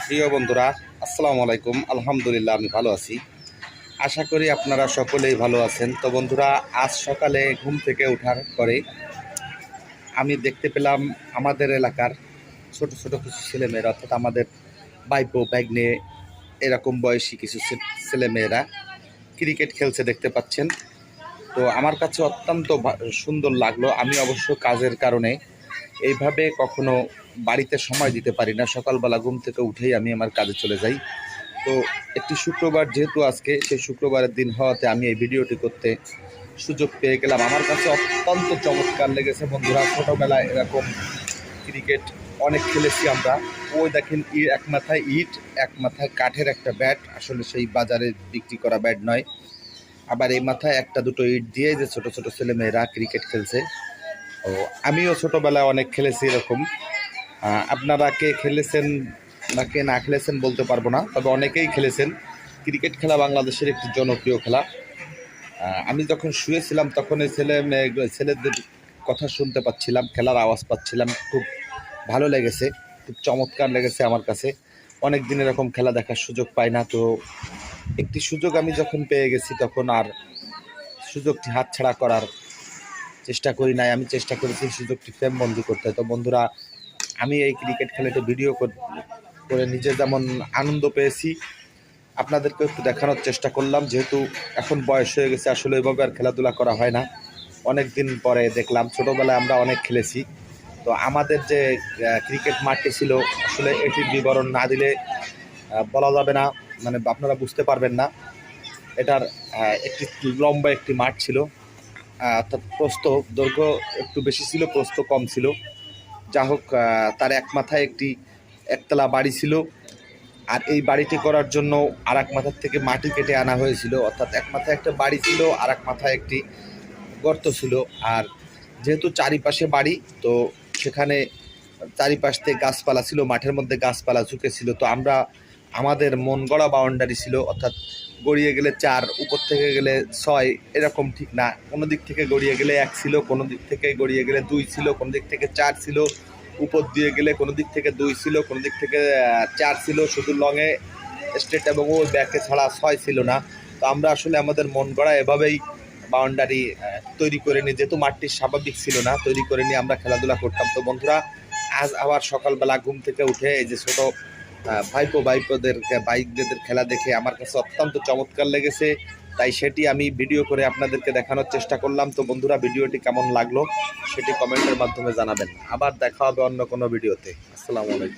প্রিয় বন্ধুরা, আসসালামু আলাইকুম। আলহামদুলিল্লাহ, আমি ভালো আছি। আশা করি আপনারা সকলেই ভালো আছেন। তো বন্ধুরা, আজ সকালে ঘুম থেকে ওঠার পরে আমি দেখতে পেলাম আমাদের এলাকার ছোট ছোট কিছু ছেলেমেয়েরা, অর্থাৎ আমাদের ভাইপো ভাগ্নে এরকম বয়সী কিছু ছেলেমেয়েরা ক্রিকেট খেলছে দেখতে পাচ্ছেন। তো আমার কাছে অত্যন্ত সুন্দর লাগলো। আমি অবশ্য কাজের কারণে এইভাবে কখনো বাড়িতে সময় দিতে পারি না। সকালবেলা ঘুম থেকে উঠেই আমি আমার কাজে চলে যাই। তো একটি শুক্রবার যেহেতু আজকে, সেই শুক্রবারের দিন হওয়াতে আমি এই ভিডিওটি করতে সুযোগ পেয়ে গেলাম। আমার কাছে অত্যন্ত চমৎকার লেগেছে বন্ধুরা। ছোটোবেলায় এরকম ক্রিকেট অনেক খেলেছি আমরা। ওই দেখেন, এক মাথায় ইট, এক মাথায় কাঠের একটা ব্যাট, আসলে সেই বাজারে বিক্রি করা ব্যাট নয়। আবার এই মাথায় একটা দুটো ইট দিয়ে যে ছোট ছোট ছেলেমেয়েরা ক্রিকেট খেলছে। ও আমিও ছোটোবেলায় অনেক খেলেছি এরকম। আপনারা কে খেলেছেন বা কে না খেলেছেন বলতে পারবো না, তবে অনেকেই খেলেছেন। ক্রিকেট খেলা বাংলাদেশের একটি জনপ্রিয় খেলা। আমি যখন শুয়েছিলাম তখন এই ছেলেদের কথা শুনতে পাচ্ছিলাম, খেলার আওয়াজ পাচ্ছিলাম। খুব ভালো লেগেছে, খুব চমৎকার লেগেছে আমার কাছে। অনেক দিন এরকম খেলা দেখার সুযোগ পাই না। তো একটি সুযোগ আমি যখন পেয়ে গেছি তখন আর সুযোগটি হাতছাড়া করার চেষ্টা করি নাই। আমি চেষ্টা করেছি সুযোগটি ফ্রেমবন্দি করতে। তো বন্ধুরা, আমি এই ক্রিকেট খেলাটা ভিডিও করে নিজে যেমন আনন্দ পেয়েছি, আপনাদেরকে একটু দেখানোর চেষ্টা করলাম। যেহেতু এখন বয়স হয়ে গেছে, আসলে ওইভাবে আর খেলাধুলা করা হয় না। অনেক দিন পরে দেখলাম, ছোটোবেলায় আমরা অনেক খেলেছি। তো আমাদের যে ক্রিকেট মাঠটি ছিল, আসলে এটির বিবরণ না দিলে বলা যাবে না, মানে আপনারা বুঝতে পারবেন না। এটার একটি লম্বা একটি মাঠ ছিল, অর্থাৎ প্রস্থ দৈর্ঘ্য একটু বেশি ছিল, প্রস্থ কম ছিল। যা হোক, তার এক মাথায় একটি একতলা বাড়ি ছিল। আর এই বাড়িটি করার জন্য আর এক মাথার থেকে মাটি কেটে আনা হয়েছিল। অর্থাৎ এক মাথায় একটা বাড়ি ছিল, আর এক মাথায় একটি গর্ত ছিল। আর যেহেতু চারিপাশে বাড়ি, তো সেখানে চারিপাশ থেকে গাছপালা ছিল, মাঠের মধ্যে গাছপালা ঝুঁকে ছিল। তো আমাদের মন গড়া বাউন্ডারি ছিল, অর্থাৎ গড়িয়ে গেলে 4, উপর থেকে গেলে 6, এরকম ঠিক না। কোনো দিক থেকে গড়িয়ে গেলে 1 ছিল, কোনো দিক থেকে গড়িয়ে গেলে 2 ছিল, কোনো দিক থেকে 4 ছিল, উপর দিয়ে গেলে কোনো দিক থেকে 2 ছিল, কোনো দিক থেকে 4 ছিল। শুধু লংয়ে স্ট্রেট এবং ওই ব্যাকে ছাড়া 6 ছিল না। তো আমরা আসলে আমাদের মন গড়া এভাবেই বাউন্ডারি তৈরি করে নিই, যেহেতু মাঠটি স্বাভাবিক ছিল না, তৈরি করে নিয়ে আমরা খেলাধুলা করতাম। তো বন্ধুরা, আজ আবার সকালবেলা ঘুম থেকে উঠে এই যে ছোটো বাইকদের খেলা দেখে আমার কাছে অত্যন্ত চমৎকার লেগেছে। তাই সেটি আমি ভিডিও করে আপনাদেরকে দেখানোর চেষ্টা করলাম। তো বন্ধুরা, ভিডিওটি কেমন লাগলো সেটি কমেন্টের মাধ্যমে জানাবেন। আবার দেখা হবে অন্য কোনো ভিডিওতে। আসসালামু আলাইকুম।